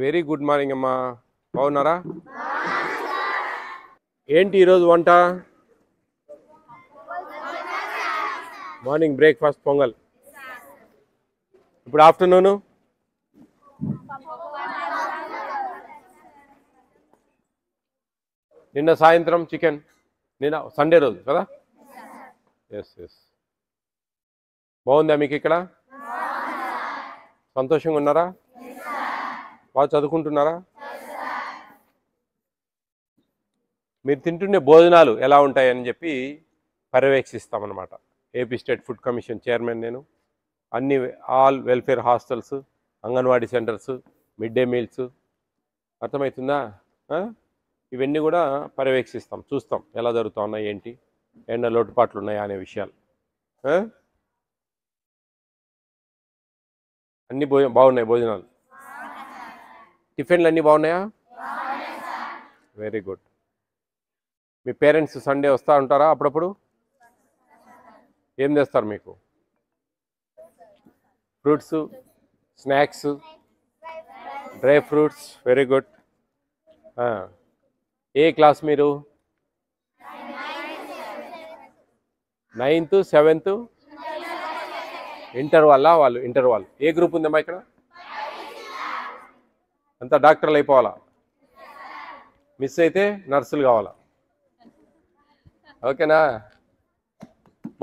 Very good morning అమ్మా. బాగున్నారా? ఏంటి ఈరోజు వంట? Morning breakfast pongal. ఇప్పుడు ఆఫ్టర్నూను నిన్న సాయంత్రం చికెన్. నిన్న సండే రోజు కదా? Yes yes. బాగుందా మీకు ఇక్కడ? సంతోషంగా ఉన్నారా? బాగా చదువుకుంటున్నారా? మీరు తింటుండే భోజనాలు ఎలా ఉంటాయని చెప్పి పర్యవేక్షిస్తామన్నమాట. AP state food commission chairman నేను. అన్ని all welfare hostels, anganwadi centres, mid day meals, అర్థమవుతుందా? ఇవన్నీ కూడా పర్యవేక్షిస్తాం, చూస్తాం ఎలా జరుగుతూ ఉన్నాయి, ఏంటి ఏమన్నా లోటుపాట్లు ఉన్నాయా అనే విషయాలు. అన్నీ బాగున్నాయి భోజనాలు. టిఫిన్లు అన్నీ బాగున్నాయా? Very good. మీ పేరెంట్స్ సండే వస్తూ ఉంటారా అప్పుడప్పుడు? ఏం చేస్తారు మీకు? Fruits, snacks, dry fruits. Very good. ఏ క్లాస్ మీరు? 9th 7th ఇంటర్ వాళ్ళు ఇంటర్ వాళ్ళు. ఏ గ్రూప్ ఉందమ్మా ఇక్కడ? అంతా డాక్టర్లు అయిపోవాలా? మిస్ అయితే నర్సులు కావాలా? ఓకేనా?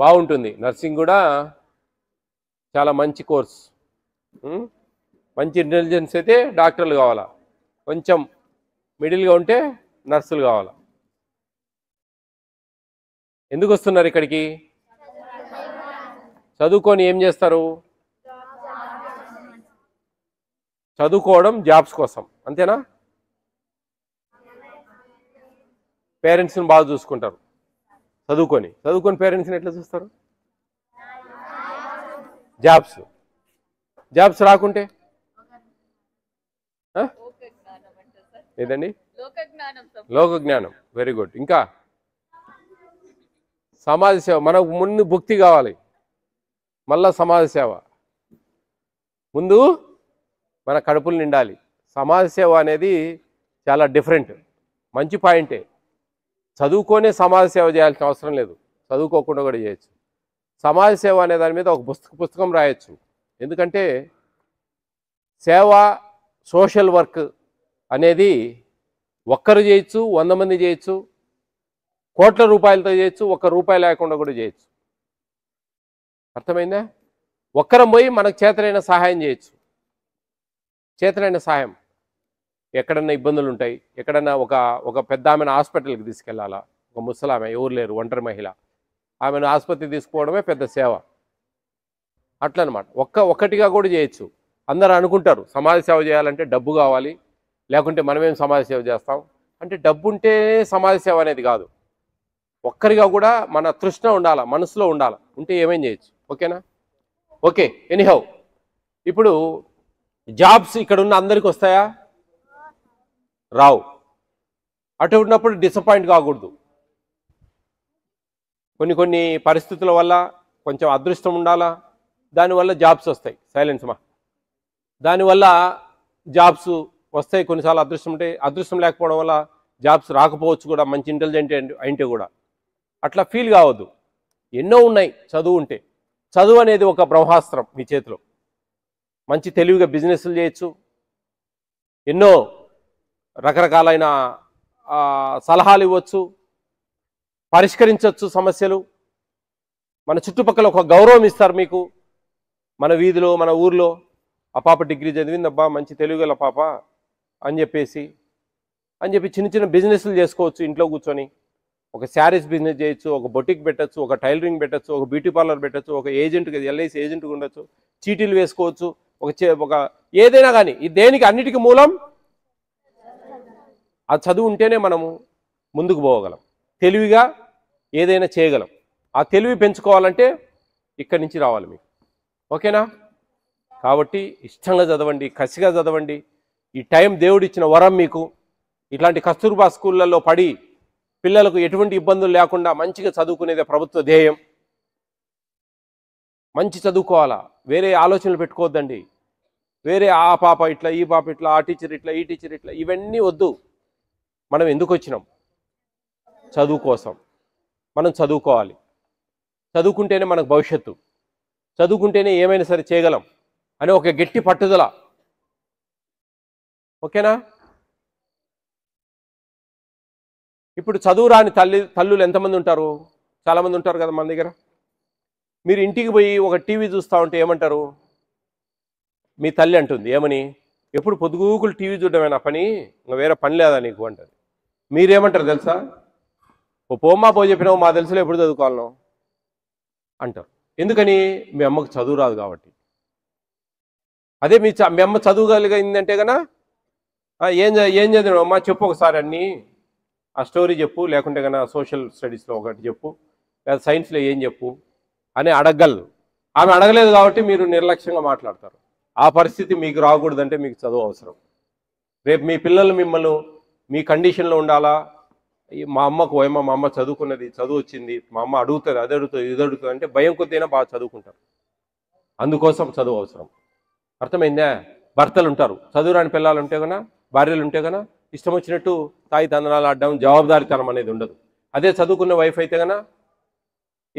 బాగుంటుంది. నర్సింగ్ కూడా చాలా మంచి కోర్స్. మంచి ఇంటెలిజెన్స్ అయితే డాక్టర్లు కావాలా, కొంచెం మిడిల్గా ఉంటే నర్సులు కావాలా. ఎందుకు వస్తున్నారు ఇక్కడికి? చదువుకొని ఏం చేస్తారు? చదువుకోవడం, జాబ్స్ కోసం, అంతేనా? పేరెంట్స్ని బాగా చూసుకుంటారు. చదువుకొని పేరెంట్స్ని ఎట్లా చూస్తారు? జాబ్స్ రాకుంటే ఏదండి? లోక జ్ఞానం. Very good. ఇంకా సమాజ సేవ. మనకు ముందు భక్తి కావాలి, మళ్ళా సమాజ సేవ. ముందు మన కడుపులు నిండాలి. సమాజ సేవ అనేది చాలా డిఫరెంట్, మంచి పాయింటే. చదువుకొనే సమాజ సేవ చేయాల్సిన అవసరం లేదు, చదువుకోకుండా కూడా చేయొచ్చు. సమాజ సేవ అనే దాని మీద ఒక పుస్తకం రాయొచ్చు. ఎందుకంటే సేవ, సోషల్ వర్క్ అనేది ఒక్కరు చేయొచ్చు, 100 మంది చేయొచ్చు, కోట్ల రూపాయలతో చేయొచ్చు, ₹1 లేకుండా కూడా చేయొచ్చు. అర్థమైందా? ఒక్కరం పోయి మనకు చేతనైన సహాయం చేయొచ్చు. చేతనైన సహాయం. ఎక్కడన్నా ఇబ్బందులు ఉంటాయి, ఎక్కడన్నా ఒక పెద్ద ఆమెను హాస్పిటల్కి తీసుకెళ్లాలా, ఒక ముసలామె, ఎవరు లేరు, ఒంటరి మహిళ, ఆమెను ఆసుపత్రికి తీసుకుపోవడమే పెద్ద సేవ. అట్లనమాట. ఒక్కటిగా కూడా చేయొచ్చు. అందరూ అనుకుంటారు సమాజ సేవ చేయాలంటే డబ్బు కావాలి, లేకుంటే మనమేం సమాజ సేవ చేస్తాం అంటే, డబ్బు ఉంటే సమాజ సేవ అనేది కాదు. ఒక్కరిగా కూడా మన తృష్ణ ఉండాలా, మనసులో ఉండాలా, ఉంటే ఏమేం చేయొచ్చు. ఓకేనా? ఓకే. ఎనీహౌ, ఇప్పుడు జాబ్స్ ఇక్కడ ఉన్న అందరికి వస్తాయా? రావు. అటు ఉన్నప్పుడు డిసప్పాయింట్ కాకూడదు. కొన్ని పరిస్థితుల వల్ల కొంచెం అదృష్టం ఉండాలా, దానివల్ల జాబ్స్ వస్తాయి. సైలెన్స్ మా. దానివల్ల జాబ్స్ వస్తాయి. కొన్నిసార్లు అదృష్టం ఉంటే, అదృష్టం లేకపోవడం వల్ల జాబ్స్ రాకపోవచ్చు కూడా, మంచి ఇంటెలిజెంట్ అయితే కూడా. అట్లా ఫీల్ కావద్దు. ఎన్నో ఉన్నాయి చదువు ఉంటే. చదువు అనేది ఒక బ్రహ్మాస్త్రం మీ చేతిలో. మంచి తెలివిగా బిజినెస్లు చేయొచ్చు, ఎన్నో రకరకాలైన సలహాలు ఇవ్వచ్చు, పరిష్కరించవచ్చు సమస్యలు. మన చుట్టుపక్కల ఒక గౌరవం ఇస్తారు మీకు. మన వీధిలో, మన ఊర్లో, ఆ పాప డిగ్రీ చదివిందబ్బా, మంచి తెలివిగల పాప అని చెప్పి చిన్న చిన్న బిజినెస్లు చేసుకోవచ్చు ఇంట్లో కూర్చొని. ఒక శారీస్ బిజినెస్ చేయొచ్చు, ఒక బొటిక్ పెట్టచ్చు, ఒక టైలరింగ్ పెట్టచ్చు, ఒక బ్యూటీ పార్లర్ పెట్టచ్చు, ఒక ఏజెంట్గా ఎల్ఐసి ఏజెంట్గా ఉండొచ్చు, చీటీలు వేసుకోవచ్చు, ఒక ఏదైనా కానీ. దేనికి అన్నిటికీ మూలం ఆ చదువు ఉంటేనే మనము ముందుకు పోగలం, తెలివిగా ఏదైనా చేయగలం. ఆ తెలివి పెంచుకోవాలంటే ఇక్కడి నుంచి రావాలి మీకు. ఓకేనా? కాబట్టి ఇష్టంగా చదవండి, కసిగా చదవండి. ఈ టైం దేవుడిచ్చిన వరం మీకు. ఇట్లాంటి కస్తూర్బా స్కూళ్ళల్లో పడి పిల్లలకు ఎటువంటి ఇబ్బందులు లేకుండా మంచిగా చదువుకునేదే ప్రభుత్వ ధ్యేయం. మంచి చదువుకోవాలా, వేరే ఆలోచనలు పెట్టుకోవద్దండి. వేరే ఆ పాప ఇట్లా, ఈ పాప ఇట్లా, ఆ టీచర్ ఇట్లా, ఈ టీచర్ ఇట్లా, ఇవన్నీ వద్దు. మనం ఎందుకు వచ్చినాం? చదువు కోసం. మనం చదువుకోవాలి. చదువుకుంటేనే మనకు భవిష్యత్తు. చదువుకుంటేనే ఏమైనా సరే చేయగలం అనే ఒక గట్టి పట్టుదల. ఓకేనా? ఇప్పుడు చదువు రాని తల్లులు ఎంతమంది ఉంటారు? చాలామంది ఉంటారు కదా మన దగ్గర. మీరు ఇంటికి పోయి ఒక టీవీ చూస్తూ ఉంటే ఏమంటారు? మీ తల్లి అంటుంది ఏమని? ఎప్పుడు పొద్దుగూకులు టీవీ చూడడమేనా పని, ఇంకా వేరే పని లేదా నీకు అంటది. మీరేమంటారు తెలుసా? ఓ పోమ్మా పో చెప్పినావు, మా తెలుసులో ఎప్పుడు చదువుకోవాలను అంటారు. ఎందుకని? మీ అమ్మకు చదువు రాదు కాబట్టి. అదే మీ అమ్మ చదువుగలిగిందంటే కన్నా ఏం చదివినావు అమ్మా చెప్పు ఒకసారి అన్నీ, ఆ స్టోరీ చెప్పు, లేకుంటే కన్నా సోషల్ స్టడీస్లో ఒకటి చెప్పు, లేదా సైన్స్లో ఏం చెప్పు అని అడగగలదు. ఆమె అడగలేదు కాబట్టి మీరు నిర్లక్ష్యంగా మాట్లాడతారు. ఆ పరిస్థితి మీకు రాకూడదంటే మీకు చదువు అవసరం. రేపు మీ పిల్లలు మిమ్మల్ని మీ కండిషన్లో ఉండాలా, మా అమ్మకు ఏమో మా అమ్మ చదువుకున్నది, చదువు వచ్చింది, మా అమ్మ అడుగుతుంది, అది అడుగుతుంది, ఇది అడుగుతుంది అంటే భయం కొద్దైనా బాగా చదువుకుంటారు. అందుకోసం చదువు అవసరం. అర్థమైందా? భర్తలు ఉంటారు, చదువురాని పిల్లలు ఉంటే కన్నా, భార్యలు ఉంటే కన్నా ఇష్టం వచ్చినట్టు తాయి తందనాలు ఆడడం, జవాబుదారితనం అనేది ఉండదు. అదే చదువుకున్న వైఫ్ అయితే కన్నా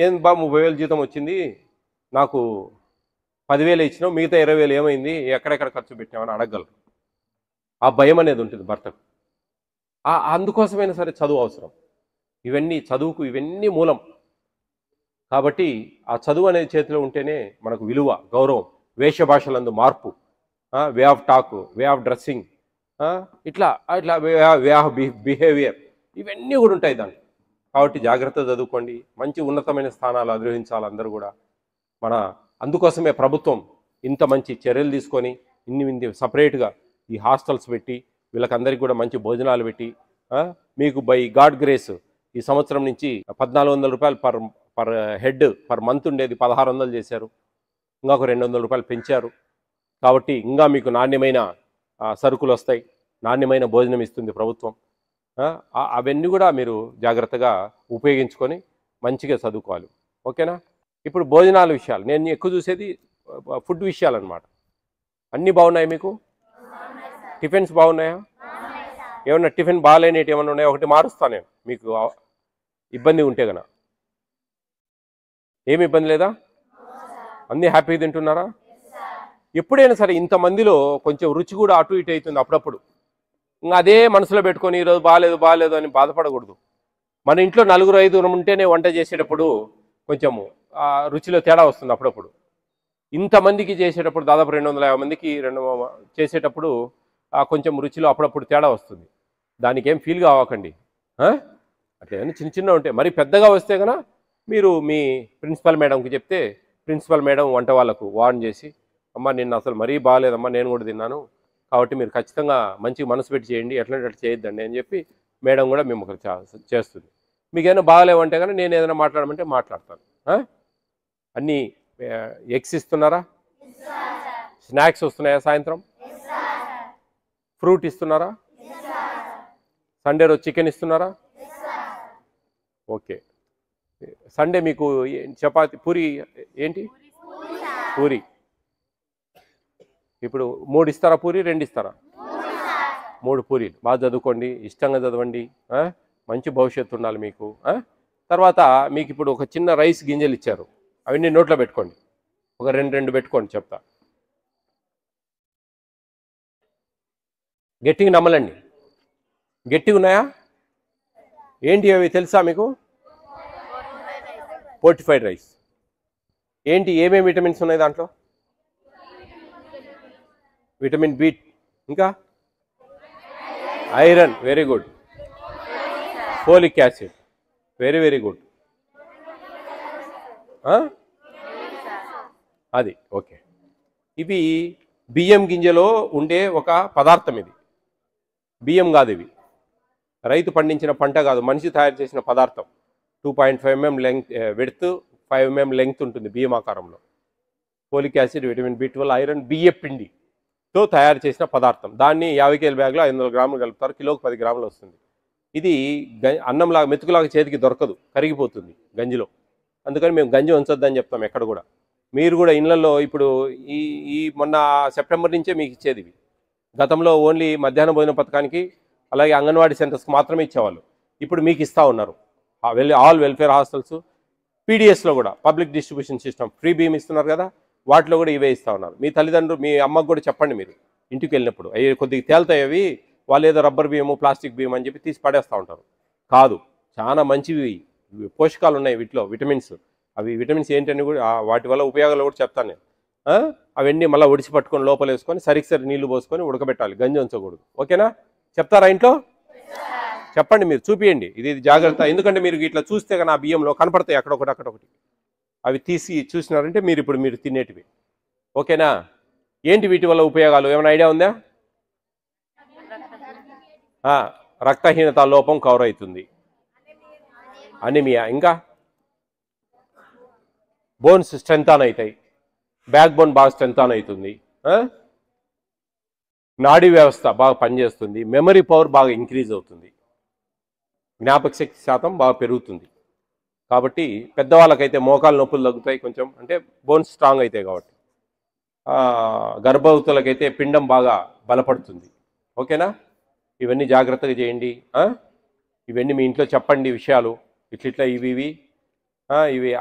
ఏం బా 30,000 జీతం వచ్చింది, నాకు 10,000 ఇచ్చినావు, మిగతా 20,000 ఏమైంది, ఎక్కడెక్కడ ఖర్చు పెట్టినామని అడగగలరు. ఆ భయం అనేది ఉంటుంది భర్తకు. అందుకోసమైనా సరే చదువు అవసరం. చదువుకు ఇవన్నీ మూలం. కాబట్టి ఆ చదువు అనేది చేతిలో ఉంటేనే మనకు విలువ, గౌరవం, వేషభాషలందు మార్పు, way of talk, way of dressing, ఇట్లా ఇట్లా వే ఆఫ్ బిహేవియర్, ఇవన్నీ కూడా ఉంటాయి దాంట్లో. కాబట్టి జాగ్రత్త చదువుకోండి, మంచి ఉన్నతమైన స్థానాలు అధిరోహించాలి అందరూ కూడా. అందుకోసమే ప్రభుత్వం ఇంత మంచి చర్యలు తీసుకొని ఇన్ని సపరేట్గా ఈ హాస్టల్స్ పెట్టి వీళ్ళకందరికీ కూడా మంచి భోజనాలు పెట్టి, మీకు బై గాడ్ గ్రేస్ ఈ సంవత్సరం నుంచి 1,400 రూపాయలు పర్ హెడ్ పర్ మంత్ ఉండేది 1,600 చేశారు. ఇంకా ఒక 200 రూపాయలు పెంచారు. కాబట్టి ఇంకా మీకు నాణ్యమైన సరుకులు వస్తాయి, నాణ్యమైన భోజనం ఇస్తుంది ప్రభుత్వం. అవన్నీ కూడా మీరు జాగ్రత్తగా ఉపయోగించుకొని మంచిగా చదువుకోవాలి. ఓకేనా? ఇప్పుడు భోజనాల విషయాలు నేను ఎక్కువ చూసేది ఫుడ్ విషయాలు అన్నమాట. అన్నీ బాగున్నాయి మీకు? టిఫిన్స్ బాగున్నాయా? ఏమన్నా టిఫిన్ బాగాలేనిటి ఏమన్నా ఉన్నాయా? ఒకటి మారుస్తాను నేను, మీకు ఇబ్బంది ఉంటే గన. ఏమి ఇబ్బంది లేదా? అన్నీ హ్యాపీగా తింటున్నారా? ఎప్పుడైనా సరే ఇంతమందిలో కొంచెం రుచి కూడా అటు ఇటు అవుతుంది అప్పుడప్పుడు. ఇంకా అదే మనసులో పెట్టుకొని ఈరోజు బాగాలేదు అని బాధపడకూడదు. మన ఇంట్లో 4-5 ఉంటేనే వంట చేసేటప్పుడు కొంచెము రుచిలో తేడా వస్తుంది అప్పుడప్పుడు. ఇంతమందికి చేసేటప్పుడు దాదాపు 250 మందికి చేసేటప్పుడు కొంచెం రుచిలో అప్పుడప్పుడు తేడా వస్తుంది. దానికి ఏం ఫీల్గా అవ్వకండి. అట్లా చిన్న చిన్న ఉంటాయి. మరి పెద్దగా వస్తే కనుక మీరు మీ ప్రిన్సిపల్ మేడంకి చెప్తే ప్రిన్సిపల్ మేడం వంట వాళ్ళకు వార్న్ చేసి, అమ్మ నిన్న అసలు మరీ బాగాలేదమ్మా, నేను కూడా తిన్నాను, కాబట్టి మీరు ఖచ్చితంగా మంచి మనసు పెట్టి చేయండి, ఎట్లంటే చేయొద్దండి అని చెప్పి మేడం కూడా మేము చేస్తుంది. మీకు ఏదైనా బాగాలేవంటే కానీ నేను ఏదైనా మాట్లాడమంటే మాట్లాడతాను. అన్నీ ఎగ్స్ ఇస్తున్నారా? స్నాక్స్ వస్తున్నాయా? సాయంత్రం ఫ్రూట్ ఇస్తున్నారా? సండే రోజు చికెన్ ఇస్తున్నారా? ఓకే. సండే మీకు చపాతి, పూరి, ఏంటి పూరి. ఇప్పుడు 3 ఇస్తారా పూరి, 2 ఇస్తారా? 3 పూరీలు. బాగా చదువుకోండి, ఇష్టంగా చదవండి, మంచి భవిష్యత్తు ఉండాలి మీకు. తర్వాత మీకు ఇప్పుడు ఒక చిన్న రైస్ గింజలు ఇచ్చారు, అవన్నీ నోట్లో పెట్టుకోండి, ఒక 2 పెట్టుకోండి చెప్తా. గట్టిగా నమ్మలండి. గట్టిగా ఉన్నాయా? ఏంటి అవి తెలుసా మీకు? Fortified rice. ఏంటి, ఏమేమి విటమిన్స్ ఉన్నాయి దాంట్లో? విటమిన్ బి, ఇంకా iron, very good. Folic acid, very very good. అది ఓకే. ఇవి బియ్యం గింజలో ఉండే ఒక పదార్థం. ఇది బియ్యం కాదు, ఇవి రైతు పండించిన పంట కాదు, మనిషి తయారు చేసిన పదార్థం. 2.5 mm length width, 5 mm length ఉంటుంది బియ్యం ఆకారంలో. Folic acid, vitamin B12, iron, బియ్య పిండితో తయారు చేసిన పదార్థం. దాన్ని 50 kg బ్యాగ్లో 500 గ్రాములు కలుపుతారు, కిలోకి 10 గ్రాములు వస్తుంది. ఇది అన్నంలాగా మెతుకులాగా చేతికి దొరకదు, కరిగిపోతుంది గంజిలో. అందుకని మేము గంజి ఉంచొద్దని చెప్తాం ఎక్కడ కూడా. మీరు కూడా ఇళ్లలో ఇప్పుడు ఈ ఈ మొన్న సెప్టెంబర్ నుంచే మీకు ఇచ్చేది ఇవి. గతంలో ఓన్లీ మధ్యాహ్న భోజన పథకానికి అలాగే అంగన్వాడీ సెంటర్స్కి మాత్రమే ఇచ్చేవాళ్ళు. ఇప్పుడు మీకు ఇస్తూ ఉన్నారు. ఆల్ వెల్ఫేర్ హాస్టల్స్, పీడిఎస్లో కూడా పబ్లిక్ డిస్ట్రిబ్యూషన్ సిస్టమ్ ఫ్రీ బియ్యం ఇస్తున్నారు కదా, వాటిలో కూడా ఇవే ఇస్తూ ఉన్నారు. మీ తల్లిదండ్రులు మీ అమ్మకు కూడా చెప్పండి, మీరు ఇంటికి వెళ్ళినప్పుడు అవి కొద్దిగా తేలుతాయి, అవి వాళ్ళు ఏదో రబ్బర్ బియ్యము ప్లాస్టిక్ బియ్యం అని చెప్పి తీసి పడేస్తూ ఉంటారు. కాదు, చాలా మంచివి పోషకాలు ఉన్నాయి వీటిలో, విటమిన్స్. అవి విటమిన్స్ ఏంటని కూడా వాటి వల్ల ఉపయోగాలు కూడా చెప్తాను నేను. అవన్నీ మళ్ళీ ఒడిచి పట్టుకొని లోపల వేసుకొని సరి నీళ్లు పోసుకొని ఉడకబెట్టాలి, గంజి ఉంచకూడదు. ఓకేనా? చెప్తారా ఇంట్లో? చెప్పండి, మీరు చూపియండి. ఇది జాగ్రత్త. ఎందుకంటే మీరు ఇట్లా చూస్తే కానీ ఆ బియ్యంలో కనపడతాయి అక్కడొకటి. అవి తీసి చూసినారంటే మీరు తినేటివి. ఓకేనా? ఏంటి వీటి వల్ల ఉపయోగాలు ఏమైనా ఐడియా ఉందా? రక్తహీనత లోపం కవర్ అవుతుంది, అనిమియా, ఇంకా బోన్స్ స్ట్రెంథాన్ అవుతాయి, బ్యాక్ బోన్ బాగా స్ట్రెంథాన్ అవుతుంది, నాడీ వ్యవస్థ బాగా పనిచేస్తుంది, మెమరీ పవర్ బాగా ఇంక్రీజ్ అవుతుంది, జ్ఞాపక శక్తి శాతం బాగా పెరుగుతుంది. కాబట్టి పెద్దవాళ్ళకైతే మోకాలు నొప్పులు తగ్గుతాయి కొంచెం, అంటే బోన్స్ స్ట్రాంగ్ అవుతాయి కాబట్టి. గర్భవతులకైతే పిండం బాగా బలపడుతుంది. ఓకేనా? ఇవన్నీ జాగ్రత్తగా చేయండి. ఇవన్నీ మీ ఇంట్లో చెప్పండి విషయాలు, ఇట్లా ఇవి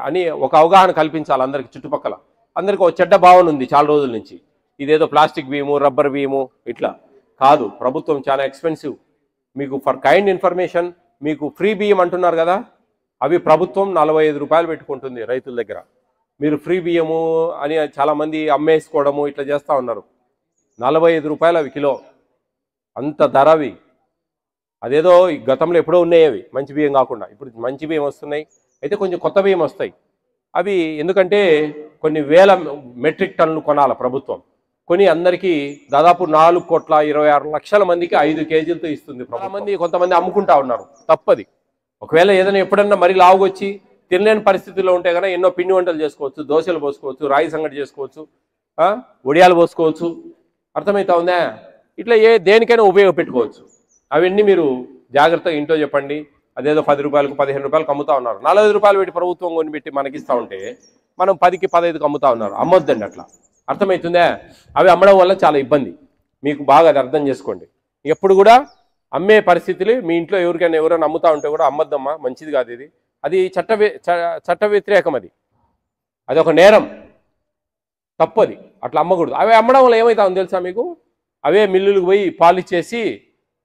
అని ఒక అవగాహన కల్పించాలి అందరికి. చుట్టుపక్కల అందరికీ ఒక చెడ్డ భావన ఉంది చాలా రోజుల నుంచి, ఇదేదో ప్లాస్టిక్ బియ్యము రబ్బర్ బియ్యము ఇట్లా కాదు. ప్రభుత్వం చాలా ఎక్స్పెన్సివ్. మీకు ఫర్ కైండ్ ఇన్ఫర్మేషన్, మీకు ఫ్రీ బియ్యం అంటున్నారు కదా, అవి ప్రభుత్వం 45 రూపాయలు పెట్టుకుంటుంది రైతుల దగ్గర. మీరు ఫ్రీ బియ్యము అని చాలామంది అమ్మేసుకోవడము ఇట్లా చేస్తూ ఉన్నారు. 45 రూపాయలు అవి కిలో, అంత ధర అవి. అదేదో గతంలో ఎప్పుడో ఉన్నాయి అవి, మంచి బియ్యం కాకుండా. ఇప్పుడు మంచి బియ్యం వస్తున్నాయి, అయితే కొంచెం కొత్త బియ్యం వస్తాయి అవి. ఎందుకంటే కొన్ని వేల మెట్రిక్ టన్నులు కొనాలి ప్రభుత్వం, కొని అందరికీ దాదాపు 4,26,00,000 మందికి 5 కేజీలతో ఇస్తుంది ప్రభుత్వం. కొంతమంది అమ్ముకుంటా ఉన్నారు, తప్పది. ఒకవేళ ఏదైనా ఎప్పుడన్నా మరీ లావుగొచ్చి తినలేని పరిస్థితుల్లో ఉంటే కనుక ఎన్నో పిండి వంటలు చేసుకోవచ్చు, దోశలు పోసుకోవచ్చు, రాగి సంగటి చేసుకోవచ్చు, వడియాలు పోసుకోవచ్చు. అర్థమవుతా ఉందా? ఇట్లా దేనికైనా ఉపయోగపెట్టుకోవచ్చు. అవన్నీ మీరు జాగ్రత్తగా ఇంట్లో చెప్పండి. అదేదో 10 రూపాయలకు 15 రూపాయలకు అమ్ముతా ఉన్నారు, 40 రూపాయలు పెట్టి ప్రభుత్వం కొని పెట్టి మనకిస్తూ ఉంటే మనం 10కి 15కి అమ్ముతా ఉన్నారు. అమ్మొద్దండి అట్లా. అర్థమవుతుందా? అవి అమ్మడం వల్ల చాలా ఇబ్బంది, మీకు బాగా అది అర్థం చేసుకోండి. ఎప్పుడు కూడా అమ్మే పరిస్థితులు మీ ఇంట్లో ఎవరైనా అమ్ముతా ఉంటే కూడా అమ్మద్దమ్మా, మంచిది కాదు ఇది. అది చట్ట వ్యతిరేకం, అది ఒక నేరం, తప్పది, అట్లా అమ్మకూడదు. అవి అమ్మడం వల్ల ఏమవుతుందో తెలుసా మీకు? అవే మిల్లులకు పోయి పాలిష్ చేసి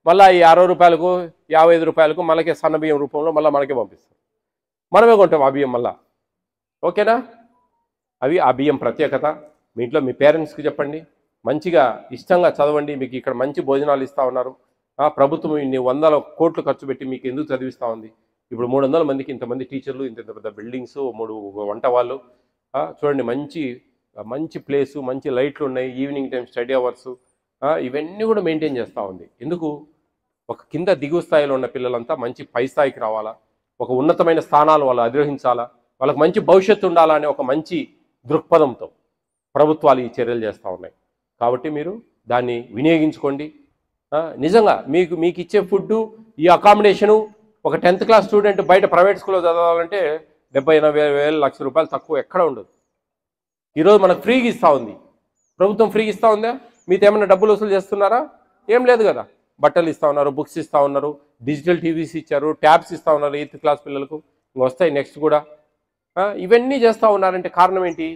మళ్ళీ ఈ 60 రూపాయలకు 55 రూపాయలకు మనకే సన్న బియ్యం రూపంలో మళ్ళీ మనకే పంపిస్తారు, మనమే కొంటాం ఆ బియ్యం మళ్ళా. ఓకేనా? అవి ఆ బియ్యం ప్రత్యేకత. మీ ఇంట్లో మీ పేరెంట్స్కి చెప్పండి, మంచిగా ఇష్టంగా చదవండి. మీకు ఇక్కడ మంచి భోజనాలు ఇస్తూ ఉన్నారు. ప్రభుత్వం ఇన్ని 100 కోట్లు ఖర్చు పెట్టి మీకు ఎందుకు చదివిస్తూ ఉంది? ఇప్పుడు 300 మందికి ఇంతమంది టీచర్లు, ఇంత పెద్ద బిల్డింగ్స్, 3 వంట వాళ్ళు. చూడండి, మంచి ప్లేసు, మంచి లైట్లు ఉన్నాయి, ఈవినింగ్ టైం స్టడీ అవర్స్, ఇవన్నీ కూడా మెయింటైన్ చేస్తూ ఉంది. ఎందుకు? ఒక కింద దిగువ స్థాయిలో ఉన్న పిల్లలంతా మంచి పై స్థాయికి రావాలా, ఒక ఉన్నతమైన స్థానాలు వాళ్ళు అధిరోహించాలా, వాళ్ళకి మంచి భవిష్యత్తు ఉండాలా అనే ఒక మంచి దృక్పథంతో ప్రభుత్వాలు ఈ చర్యలు చేస్తూ ఉన్నాయి. కాబట్టి మీరు దాన్ని వినియోగించుకోండి. నిజంగా మీకు ఇచ్చే ఫుడ్డు, ఈ అకామిడేషను, ఒక 10th క్లాస్ స్టూడెంట్ బయట ప్రైవేట్ స్కూల్లో చదవాలంటే 70-80 లక్ష రూపాయలు తక్కువ ఎక్కడ ఉండదు. ఈరోజు మనకు ఫ్రీగా ఇస్తూ ఉంది ప్రభుత్వం. ఫ్రీగా ఇస్తూ ఉందా? మీతో ఏమైనా డబ్బులు వసూలు చేస్తున్నారా? ఏం లేదు కదా. బట్టలు ఇస్తూ ఉన్నారు, బుక్స్ ఇస్తూ ఉన్నారు, డిజిటల్ టీవీస్ ఇచ్చారు, ట్యాబ్స్ ఇస్తూ ఉన్నారు 8th క్లాస్ పిల్లలకు, వస్తాయి నెక్స్ట్ కూడా. ఇవన్నీ చేస్తూ ఉన్నారంటే కారణం ఏంటి?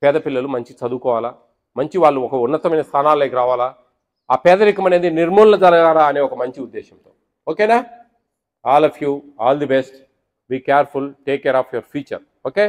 పేద పిల్లలు మంచి చదువుకోవాలా, మంచి వాళ్ళు ఒక ఉన్నతమైన స్థానాల్లోకి రావాలా, ఆ పేదరికం అనేది నిర్మూలన జరగాలా అనే ఒక మంచి ఉద్దేశంతో. ఓకేనా? All of you, all the best, be careful, take care of your future. Okay.